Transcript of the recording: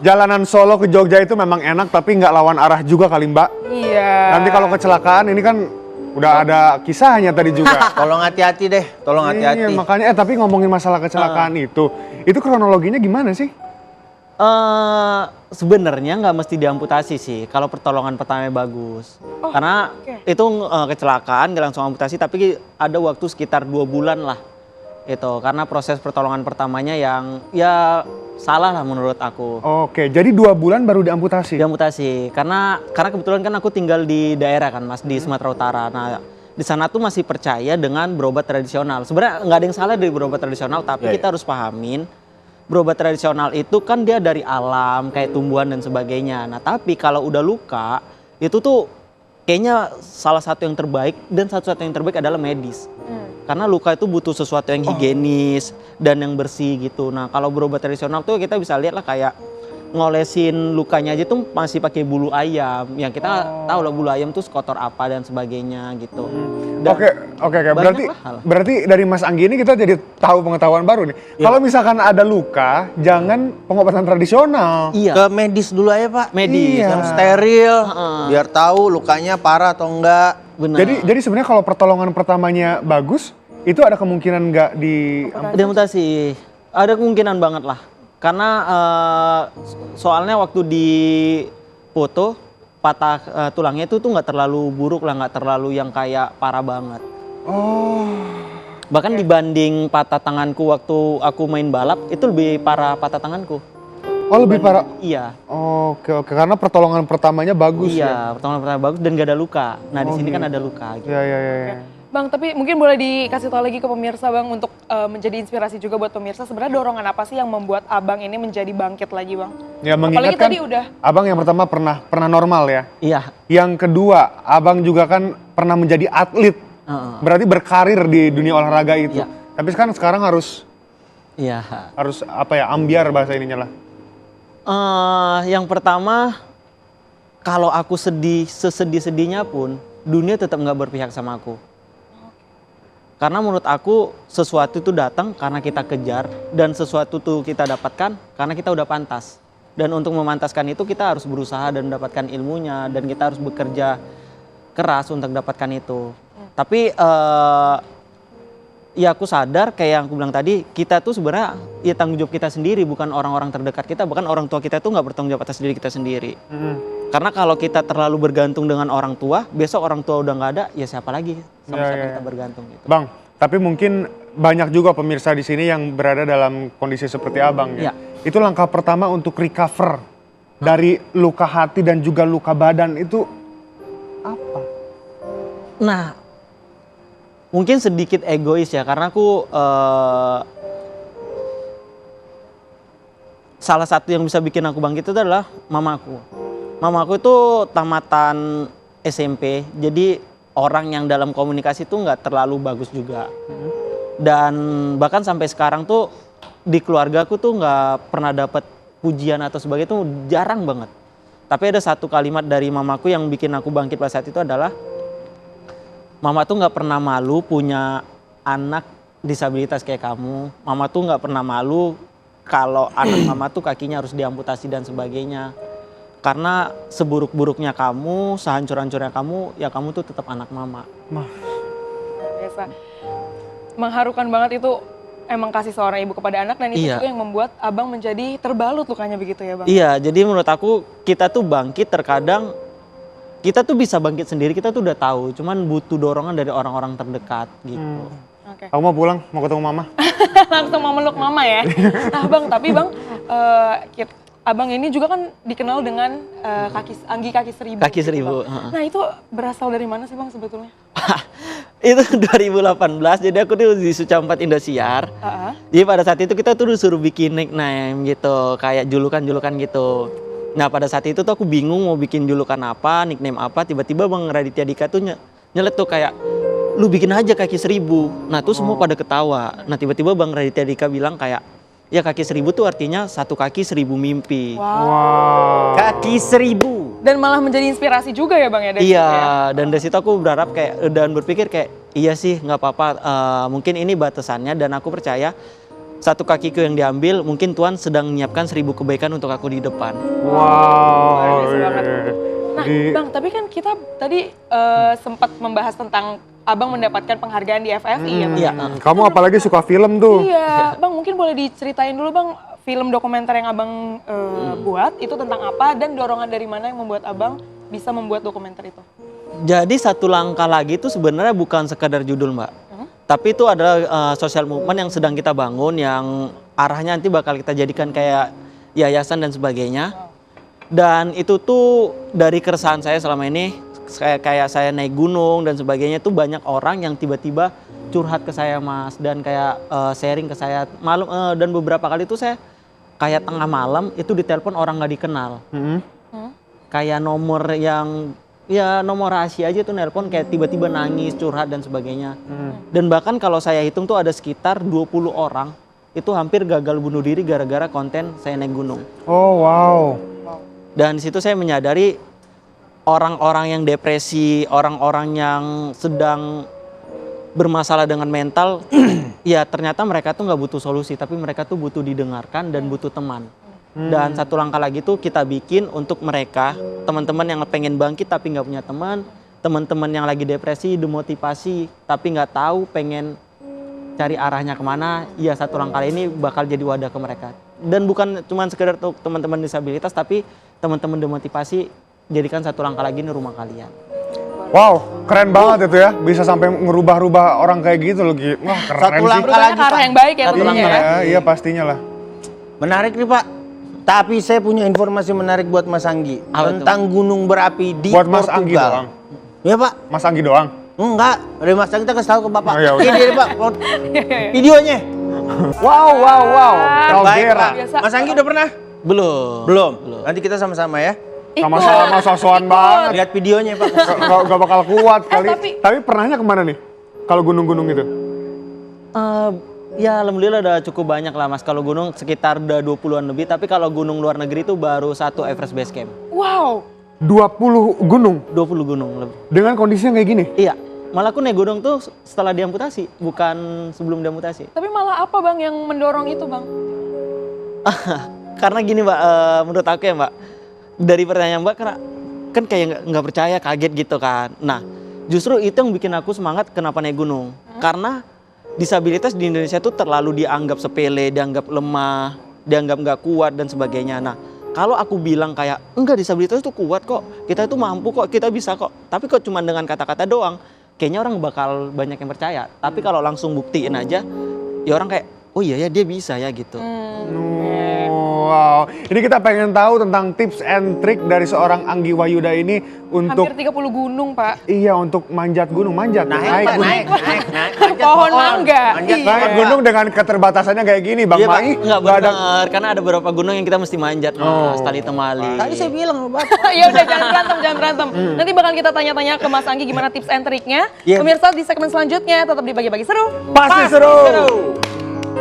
jalanan Solo ke Jogja itu memang enak tapi nggak lawan arah juga kali Mbak. Iya. Nanti kalau kecelakaan ini kan udah ada kisahnya tadi juga. Tolong hati-hati deh, tolong hati-hati. Iya, makanya tapi ngomongin masalah kecelakaan itu kronologinya gimana sih? Sebenarnya nggak mesti diamputasi sih kalau pertolongan pertamanya bagus. Karena itu kecelakaan nggak langsung amputasi tapi ada waktu sekitar 2 bulan lah. Itu karena proses pertolongan pertamanya yang ya salah lah menurut aku. Oke, jadi 2 bulan baru diamputasi? Diamputasi karena kebetulan kan aku tinggal di daerah kan Mas, di Sumatera Utara. Nah di sana tuh masih percaya dengan berobat tradisional. Sebenarnya nggak ada yang salah dari berobat tradisional tapi kita harus pahamin berobat tradisional itu kan dia dari alam kayak tumbuhan dan sebagainya. Nah tapi kalau udah luka itu tuh kayaknya salah satu yang terbaik dan satu-satu yang terbaik adalah medis. Karena luka itu butuh sesuatu yang higienis dan yang bersih gitu. Nah kalau berobat tradisional tuh kita bisa lihat lah kayak ngolesin lukanya aja tuh masih pakai bulu ayam. Yang kita tahu lah bulu ayam tuh kotor apa dan sebagainya gitu. Dan Oke. Berarti dari Mas Anggi ini kita jadi tahu pengetahuan baru nih. Kalau misalkan ada luka, jangan pengobatan tradisional. Iya. Ke medis dulu aja Pak. Medis. Iya. Yang steril, biar tahu lukanya parah atau enggak. Benar. Jadi sebenarnya kalau pertolongan pertamanya bagus, itu ada kemungkinan nggak Diamputasi. Ada kemungkinan banget lah. Karena soalnya waktu di foto patah tulangnya itu tuh nggak terlalu buruk lah, nggak terlalu yang kayak parah banget. Bahkan dibanding patah tanganku waktu aku main balap itu lebih parah patah tanganku. Oh lebih parah? Iya. Oke. Karena pertolongan pertamanya bagus ya? Iya, pertolongan pertama bagus dan gak ada luka. Nah di sini kan ada luka. Gitu. Iya. Bang, tapi mungkin boleh dikasih tahu lagi ke pemirsa Bang untuk menjadi inspirasi juga buat pemirsa. Sebenarnya dorongan apa sih yang membuat Abang ini menjadi bangkit lagi Bang? Ya Apalagi mengingatkan tadi udah. Abang yang pertama pernah normal ya? Iya. Yang kedua, Abang juga kan pernah menjadi atlet. Berarti berkarir di dunia olahraga itu. Iya. Tapi sekarang harus apa ya, ambiar bahasa ininya lah. Yang pertama, kalau aku sesedih-sedihnya pun, dunia tetap nggak berpihak sama aku. Karena menurut aku sesuatu itu datang karena kita kejar dan sesuatu itu kita dapatkan karena kita udah pantas. Dan untuk memantaskan itu kita harus berusaha dan mendapatkan ilmunya dan kita harus bekerja keras untuk dapatkan itu. Tapi ya aku sadar kayak yang aku bilang tadi, kita tuh sebenarnya ya tanggung jawab kita sendiri, bukan orang-orang terdekat kita, bahkan orang tua kita tuh nggak bertanggung jawab atas diri kita sendiri. Karena kalau kita terlalu bergantung dengan orang tua, besok orang tua udah nggak ada, ya siapa lagi sama siapa kita bergantung gitu. Bang, tapi mungkin banyak juga pemirsa di sini yang berada dalam kondisi seperti Abang ya. Itu langkah pertama untuk recover dari luka hati dan juga luka badan itu apa? Nah, mungkin sedikit egois ya, karena aku salah satu yang bisa bikin aku bangkit itu adalah mamaku. Mamaku itu tamatan SMP, jadi orang yang dalam komunikasi tuh nggak terlalu bagus juga. Dan bahkan sampai sekarang tuh di keluarga aku tuh nggak pernah dapat pujian atau sebagainya, tuh jarang banget. Tapi ada satu kalimat dari mamaku yang bikin aku bangkit pada saat itu adalah, Mama tuh nggak pernah malu punya anak disabilitas kayak kamu. Mama tuh nggak pernah malu kalau anak mama tuh kakinya harus diamputasi dan sebagainya. Karena seburuk-buruknya kamu, sehancur-hancurnya kamu, ya kamu tuh tetap anak mama. Biasa. Mengharukan banget itu emang kasih seorang ibu kepada anak dan itu juga yang membuat Abang menjadi terbalut lukanya begitu ya Bang? Iya, jadi menurut aku kita tuh bangkit terkadang, kita tuh bisa bangkit sendiri, kita tuh udah tahu, cuman butuh dorongan dari orang-orang terdekat gitu. Aku mau pulang, mau ketemu mama. Langsung mau meluk mama ya. Nah Bang, tapi Bang, Abang ini juga kan dikenal dengan Anggi Kaki Seribu. Kaki gitu, Seribu. Bang. Nah itu berasal dari mana sih Bang sebetulnya? Itu 2018, jadi aku tuh di Suca 4 Indosiar. Jadi pada saat itu kita tuh disuruh bikin nickname gitu, kayak julukan-julukan gitu. Nah pada saat itu tuh aku bingung mau bikin julukan apa, nickname apa, tiba-tiba Bang Raditya Dika tuh nyelet tuh kayak, lu bikin aja Kaki Seribu. Nah tuh semua pada ketawa. Nah tiba-tiba Bang Raditya Dika bilang kayak, ya Kaki Seribu tuh artinya satu kaki 1000 mimpi. Wow. Kaki 1000. Dan malah menjadi inspirasi juga ya Bang ya dari Iya, situ ya? dan dari situ aku berharap kayak dan berpikir kayak iya sih nggak apa-apa, mungkin ini batasannya dan aku percaya satu kakiku yang diambil, mungkin Tuhan sedang menyiapkan 1000 kebaikan untuk aku di depan. Wow. Luar biasa banget. Nah, Bang, tapi kan kita tadi sempat membahas tentang Abang mendapatkan penghargaan di FFI ya, Bang? Iya. Kamu apalagi suka film tuh. Iya, Bang, mungkin boleh diceritain dulu, Bang, film dokumenter yang Abang buat itu tentang apa dan dorongan dari mana yang membuat Abang bisa membuat dokumenter itu? Jadi satu langkah lagi itu sebenarnya bukan sekadar judul, Mbak. Tapi itu adalah social movement yang sedang kita bangun, yang arahnya nanti bakal kita jadikan kayak yayasan dan sebagainya. Dan itu tuh dari keresahan saya selama ini, kayak saya naik gunung dan sebagainya, itu banyak orang yang tiba-tiba curhat ke saya, Mas, dan kayak sharing ke saya malam, dan beberapa kali itu saya kayak tengah malam itu ditelepon orang nggak dikenal. Kayak nomor yang ya nomor rahasia aja tuh nelpon, kayak tiba-tiba nangis, curhat dan sebagainya. Dan bahkan kalau saya hitung tuh ada sekitar 20 orang itu hampir gagal bunuh diri gara-gara konten saya naik gunung. Oh wow. Dan di situ saya menyadari orang-orang yang depresi, orang-orang yang sedang bermasalah dengan mental, ya ternyata mereka tuh nggak butuh solusi, tapi mereka tuh butuh didengarkan dan butuh teman. Dan satu langkah lagi tuh kita bikin untuk mereka, teman-teman yang pengen bangkit tapi nggak punya teman, teman-teman yang lagi depresi, demotivasi tapi nggak tahu pengen cari arahnya kemana, ya satu langkah ini bakal jadi wadah ke mereka. Dan bukan cuma sekedar untuk teman-teman disabilitas, tapi teman-teman demotivasi, jadikan satu langkah lagi ini rumah kalian. Wow, keren banget itu ya. Bisa sampai ngerubah-rubah orang kayak gitu loh, Gi. Wah, keren Satu sih. langkah Berubahnya lagi, ke arah Pak. yang baik ya Satu tentunya langkah ya. Iya, pastinya lah. Menarik nih, Pak. Tapi saya punya informasi menarik buat Mas Anggi tentang gunung berapi di Buat Mas Portugal. Anggi doang. Iya, Pak. Mas Anggi doang. Enggak, dari Mas Anggi kita kasih tahu ke Bapak. Oh, ya udah. Ini dia, Pak. Videonya. Wow. Baik, Caldera. Pak. Biasa. Mas Anggi udah pernah? Belum. Belum. Nanti kita sama-sama ya. Sama-sama sosokan banget. Lihat videonya, Pak. Gak bakal kuat kali. tapi- Tapi pernahnya kemana nih? Kalau gunung-gunung itu? Ya alhamdulillah udah cukup banyak lah, Mas. Kalau gunung sekitar udah 20-an lebih, tapi kalau gunung luar negeri itu baru 1 Everest Base Camp. Wow. 20 gunung 20 gunung lebih. dengan kondisinya kayak gini? Iya, malah aku naik gunung tuh setelah diamputasi, bukan sebelum diamputasi. Tapi malah apa, Bang, yang mendorong itu, Bang? Karena gini, Mbak, menurut aku ya, Mbak, dari pertanyaan Mbak, karena kan kayak nggak percaya, kaget gitu kan. Nah, justru itu yang bikin aku semangat kenapa naik gunung. Karena disabilitas di Indonesia tuh terlalu dianggap sepele, dianggap lemah, dianggap nggak kuat dan sebagainya. Nah, kalau aku bilang kayak enggak, disabilitas itu kuat kok, kita itu mampu kok, kita bisa kok. Tapi kok cuma dengan kata-kata doang, kayaknya orang bakal banyak yang percaya. Tapi kalau langsung buktiin aja, ya orang kayak, oh iya ya dia bisa ya gitu. Wow, ini kita pengen tahu tentang tips and trick dari seorang Anggi Wahyuda ini untuk Hampir 30 gunung, Pak. iya untuk manjat gunung, manjat Naik, gunung. naik. Pohon mangga. Manjat Iya. Naik gunung dengan keterbatasannya kayak gini, Bang Iya, Pak. Mai. Nggak nggak ada. benar, karena ada beberapa gunung yang kita mesti manjat, Mas, tali temali. Tadi saya bilang loh, Bapak. Ya udah, jangan berantem. Nanti bakal kita tanya-tanya ke Mas Anggi gimana tips and triknya. Iya. Pemirsa, di segmen selanjutnya tetap di Bagi-Bagi Seru. Pasti seru.